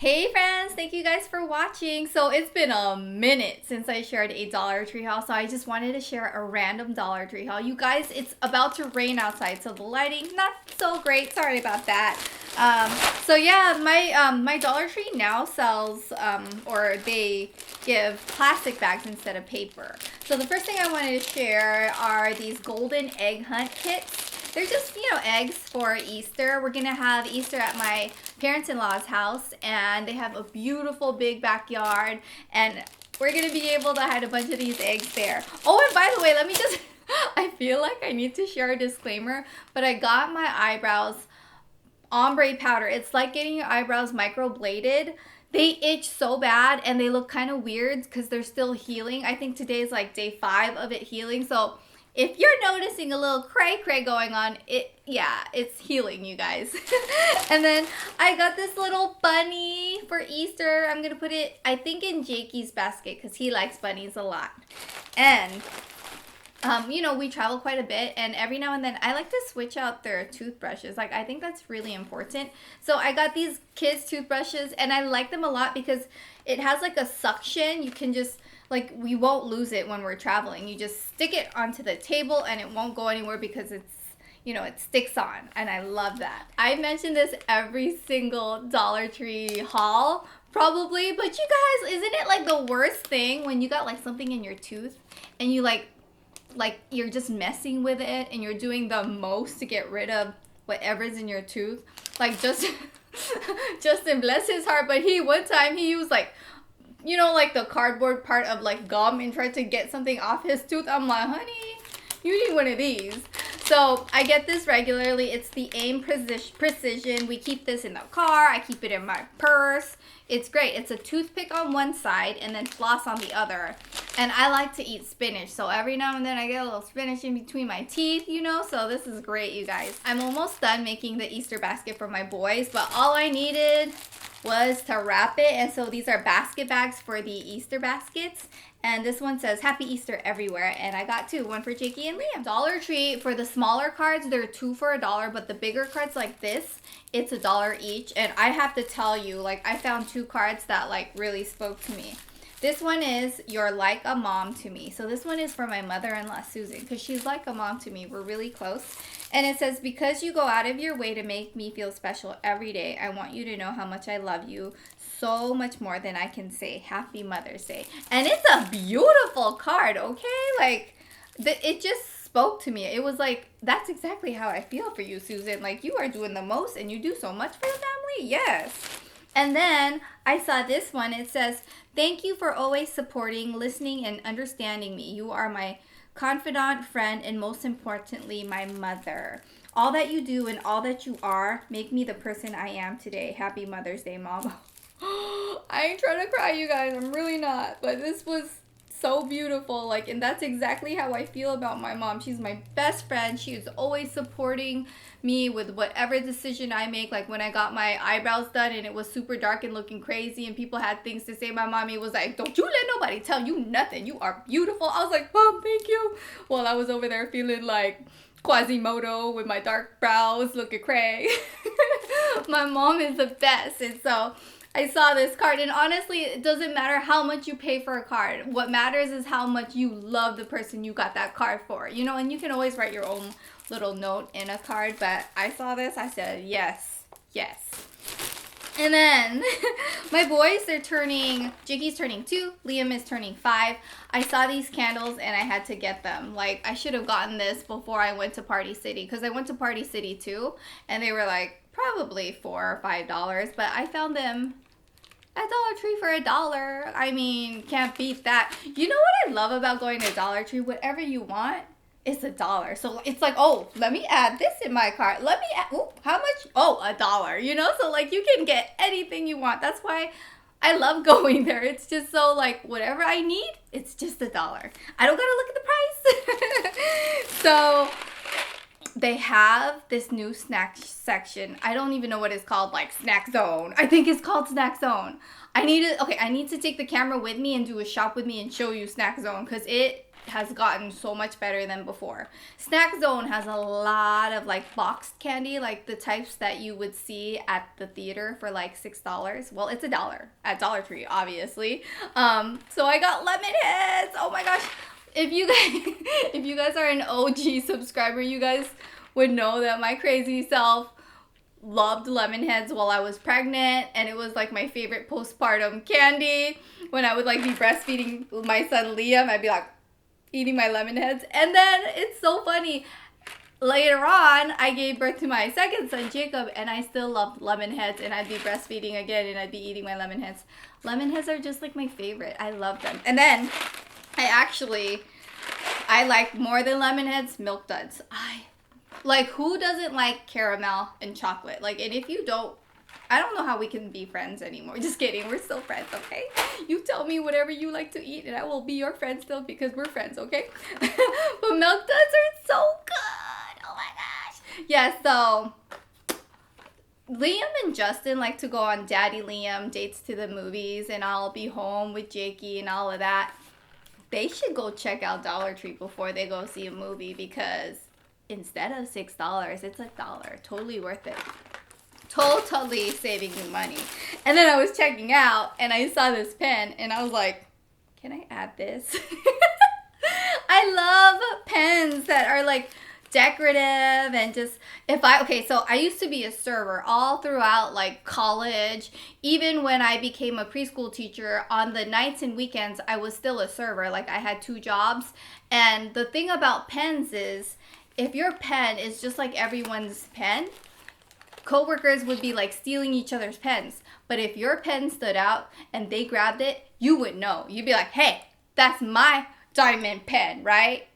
Hey friends, thank you guys for watching. So it's been a minute since I shared a Dollar Tree haul, so I just wanted to share a random Dollar Tree haul. You guys, it's about to rain outside, so the lighting not so great. Sorry about that. So yeah, my Dollar Tree now sells or they give plastic bags instead of paper. So the first thing I wanted to share are these golden egg hunt kits. They're just, eggs for Easter. We're going to have Easter at my parents-in-law's house, and they have a beautiful big backyard, and we're going to be able to hide a bunch of these eggs there. Oh, and by the way, let me just, I feel like I need to share a disclaimer, but I got my eyebrows ombre powder. It's like getting your eyebrows microbladed. They itch so bad, and they look kind of weird because they're still healing. I think today is like day 5 of it healing, so if you're noticing a little cray-cray going on, it's healing, you guys. And then I got this little bunny for Easter. I'm going to put it, I think, in Jakey's basket because he likes bunnies a lot. And, we travel quite a bit, and every now and then I like to switch out their toothbrushes. Like, I think that's really important. So I got these kids' toothbrushes, and I like them a lot because it has like a suction. You can just, we won't lose it when we're traveling. You just stick it onto the table and it won't go anywhere because it's, it sticks on. And I love that. I mention this every single Dollar Tree haul, probably. But you guys, isn't it like the worst thing when you got like something in your tooth and you like you're just messing with it and you're doing the most to get rid of whatever's in your tooth? Like Justin, bless his heart, but one time he used the cardboard part of gum and tried to get something off his tooth. I'm like, honey, you need one of these. So I get this regularly. It's the AIM Precision. We keep this in the car. I keep it in my purse. It's great. It's a toothpick on one side and then floss on the other. And I like to eat spinach. So every now and then I get a little spinach in between my teeth, So this is great, you guys. I'm almost done making the Easter basket for my boys, but all I needed was to wrap it. And so these are basket bags for the Easter baskets. And this one says Happy Easter everywhere. And I got 2, one for Jakey and Liam. Dollar Tree, for the smaller cards, they're 2 for $1. But the bigger cards like this, it's $1 each. And I have to tell you, I found 2 cards that really spoke to me. This one is You're Like a Mom to Me. So this one is for my mother-in-law, Susan, because she's like a mom to me. We're really close. And it says, because you go out of your way to make me feel special every day, I want you to know how much I love you so much more than I can say. Happy Mother's Day. And it's a beautiful card, okay? It just spoke to me. It was that's exactly how I feel for you, Susan. You are doing the most and you do so much for the family. Yes. And then I saw this one. It says, thank you for always supporting, listening, and understanding me. You are my confidant, friend, and most importantly, my mother. All that you do and all that you are make me the person I am today. Happy Mother's Day, Mom. I ain't trying to cry, you guys. I'm really not. But this was so beautiful. And that's exactly how I feel about my mom. She's my best friend. She is always supporting me with whatever decision I make. When I got my eyebrows done and it was super dark and looking crazy and people had things to say, my mommy was like, don't you let nobody tell you nothing. You are beautiful. I was like, Mom, thank you. While I was over there feeling like Quasimodo with my dark brows looking cray. My mom is the best. And so I saw this card, and honestly, it doesn't matter how much you pay for a card. What matters is how much you love the person you got that card for, and you can always write your own little note in a card, but I saw this, I said, yes, yes. And then my boys, Jakey's turning 2, Liam is turning 5. I saw these candles and I had to get them. I should have gotten this before I went to Party City, because I went to Party City too, and they were probably $4 or $5, but I found them at Dollar Tree for $1. I mean, can't beat that. You know what I love about going to Dollar Tree? Whatever you want, it's $1. So it's oh, let me add this in my cart. Let me add, how much? Oh, $1, So you can get anything you want. That's why I love going there. It's just so whatever I need, it's just $1. I don't gotta look at the price. So they have this new snack section. I don't even know what it's called, Snack Zone. I think it's called Snack Zone. I need to take the camera with me and do a shop with me and show you Snack Zone, because it has gotten so much better than before. Snack Zone has a lot of like boxed candy, like the types that you would see at the theater for like $6. Well, it's $1 at Dollar Tree, obviously. So I got lemon heads. Oh my gosh. If you guys if you guys are an OG subscriber, you guys would know that my crazy self loved lemon heads while I was pregnant, and it was like my favorite postpartum candy. When I would like be breastfeeding my son Liam, I'd be like eating my lemon heads. And then it's so funny, later on I gave birth to my second son Jacob, and I still loved lemon heads, and I'd be breastfeeding again and I'd be eating my lemon heads. Lemon heads are just like my favorite. I love them. And then I like more than lemon heads, Milk Duds. Like, who doesn't like caramel and chocolate? Like, and if you don't, I don't know how we can be friends anymore. Just kidding. We're still friends, okay? You tell me whatever you like to eat, and I will be your friend still because we're friends, okay? But Milk Duds are so good. Oh my gosh. Yeah, so Liam and Justin like to go on Daddy Liam dates to the movies, and I'll be home with Jakey and all of that. They should go check out Dollar Tree before they go see a movie, because instead of $6, it's $1. Totally worth it. Totally saving you money. And then I was checking out and I saw this pen and I was like, can I add this? I love pens that are like decorative and just so I used to be a server all throughout like college. Even when I became a preschool teacher, on the nights and weekends I was still a server. Like, I had 2 jobs. And the thing about pens is, if your pen is just like everyone's pen, coworkers would be like stealing each other's pens. But if your pen stood out and they grabbed it, you would know. You'd be like, hey, that's my diamond pen, right?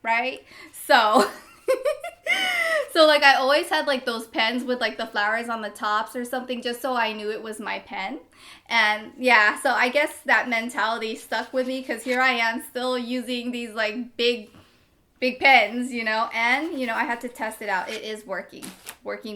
So so like I always had like those pens with like the flowers on the tops or something, just so I knew it was my pen. And yeah, so I guess that mentality stuck with me, because here I am still using these like big pens, and I had to test it out. It is working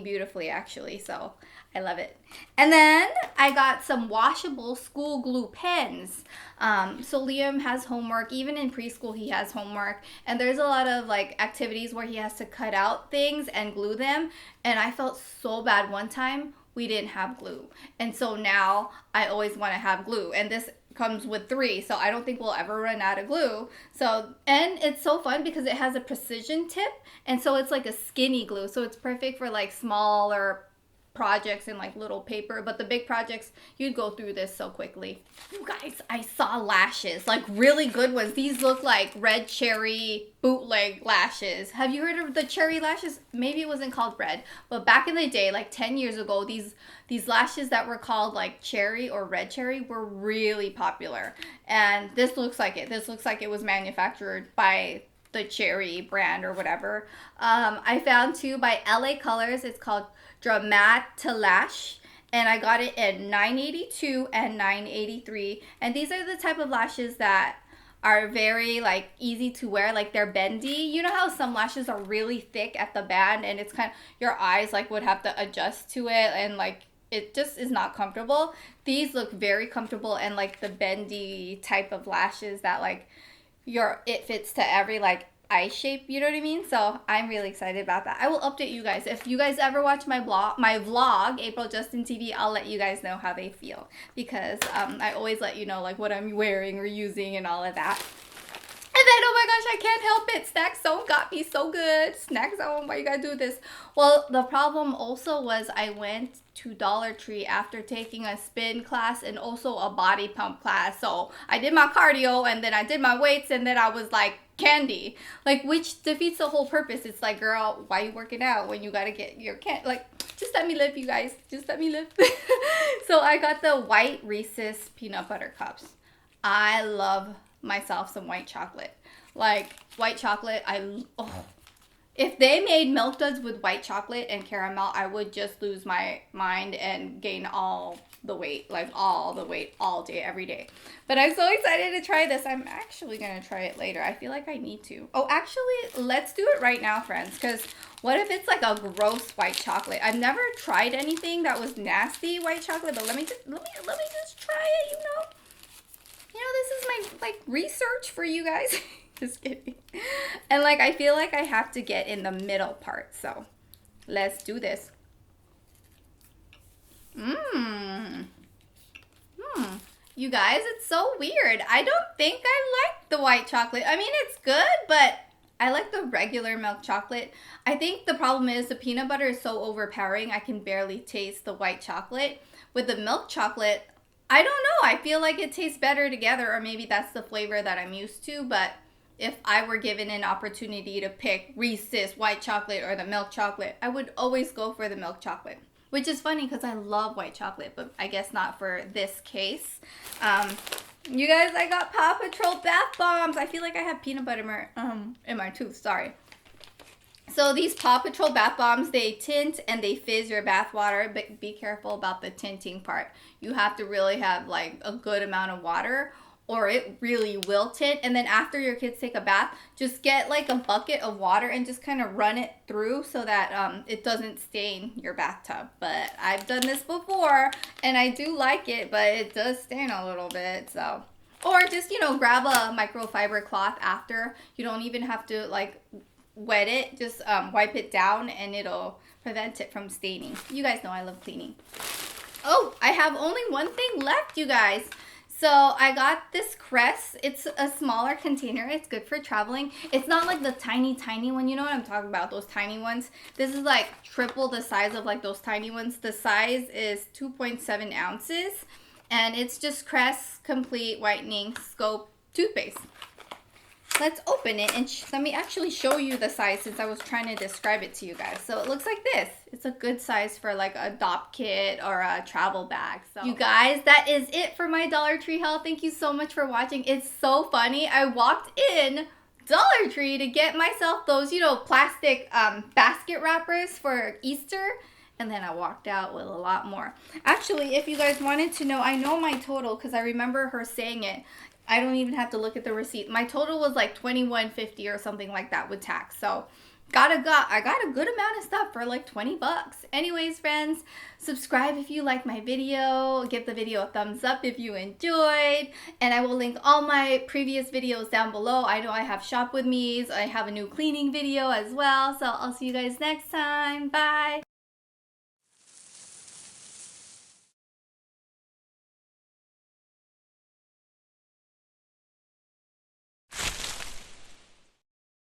beautifully actually, so I love it. And then I got some washable school glue pens. So Liam has homework. Even in preschool he has homework, and there's a lot of like activities where he has to cut out things and glue them, and I felt so bad one time we didn't have glue, and so now I always want to have glue, and this comes with 3, so I don't think we'll ever run out of glue. So, and it's so fun because it has a precision tip, and so it's like a skinny glue, so it's perfect for like smaller projects and like little paper, but the big projects, you'd go through this so quickly. You guys, I saw lashes, like really good ones. These look like red cherry bootleg lashes. Have you heard of the cherry lashes? Maybe it wasn't called red, but back in the day, like 10 years ago, these lashes that were called like cherry or red cherry were really popular. And this looks like it. This looks like it was manufactured by the cherry brand or whatever. I found 2 by LA Colors. It's called Dramatalash, and I got it in $9.82 and $9.83. And these are the type of lashes that are very like easy to wear, like they're bendy. You know how some lashes are really thick at the band and it's kind of, your eyes like would have to adjust to it, and like it just is not comfortable. These look very comfortable, and like the bendy type of lashes that like it fits to every like eye shape, you know what I mean? So I'm really excited about that. I will update you guys. If you guys ever watch my vlog, April Justin TV, I'll let you guys know how they feel, because I always let you know like what I'm wearing or using and all of that. And then, oh my gosh, I can't help it. Snack Zone got me so good. Snack Zone, why you gotta do this? Well, the problem also was I went to Dollar Tree after taking a spin class and also a body pump class. So I did my cardio and then I did my weights, and then I was like candy, like, which defeats the whole purpose. It's like, girl, why you working out when you gotta get your like, just let me live, you guys. Just let me live. So I got the white Reese's peanut butter cups. I love myself some white chocolate. Like, white chocolate, if they made Milk Duds with white chocolate and caramel, I would just lose my mind and gain all the weight all day, every day. But I'm so excited to try this. I'm actually gonna try it later. I feel like I need to. Oh, actually, let's do it right now, friends, because what if it's like a gross white chocolate? I've never tried anything that was nasty white chocolate, but let me just try it, you know. This is my like research for you guys. Just kidding. And like, I feel like I have to get in the middle part. So let's do this. You guys, it's so weird. I don't think I like the white chocolate. I mean, it's good, but I like the regular milk chocolate. I think the problem is the peanut butter is so overpowering. I can barely taste the white chocolate. With the milk chocolate, I don't know. I feel like it tastes better together, or maybe that's the flavor that I'm used to. But if I were given an opportunity to pick Reese's white chocolate or the milk chocolate, I would always go for the milk chocolate. Which is funny because I love white chocolate, but I guess not for this case. You guys, I got Paw Patrol bath bombs. I feel like I have peanut butter in my tooth. Sorry. So these Paw Patrol bath bombs, they tint and they fizz your bath water, but be careful about the tinting part. You have to really have like a good amount of water, or it really will tint. And then after your kids take a bath, just get like a bucket of water and just kind of run it through so that it doesn't stain your bathtub. But I've done this before and I do like it, but it does stain a little bit. So, or just, you know, grab a microfiber cloth after. You don't even have to like wet it, just wipe it down and it'll prevent it from staining. You guys know I love cleaning. Oh, I have only one thing left, you guys. So I got this Crest. It's a smaller container. It's good for traveling. It's not like the tiny one. You know what I'm talking about, those tiny ones. This is like triple the size of like those tiny ones. The size is 2.7 ounces. And it's just Crest Complete Whitening Scope Toothpaste. Let's open it and let me actually show you the size since I was trying to describe it to you guys. So it looks like this. It's a good size for like a adopt kit or a travel bag. So you guys, that is it for my Dollar Tree haul. Thank you so much for watching. It's so funny. I walked in Dollar Tree to get myself those, you know, plastic basket wrappers for Easter. And then I walked out with a lot more. Actually, if you guys wanted to know, I know my total because I remember her saying it. I don't even have to look at the receipt. My total was like $21.50 or something like that with tax. So I got a good amount of stuff for like 20 bucks. Anyways, friends, subscribe if you like my video. Give the video a thumbs up if you enjoyed. And I will link all my previous videos down below. I know I have shop with me's. I have a new cleaning video as well. So I'll see you guys next time. Bye.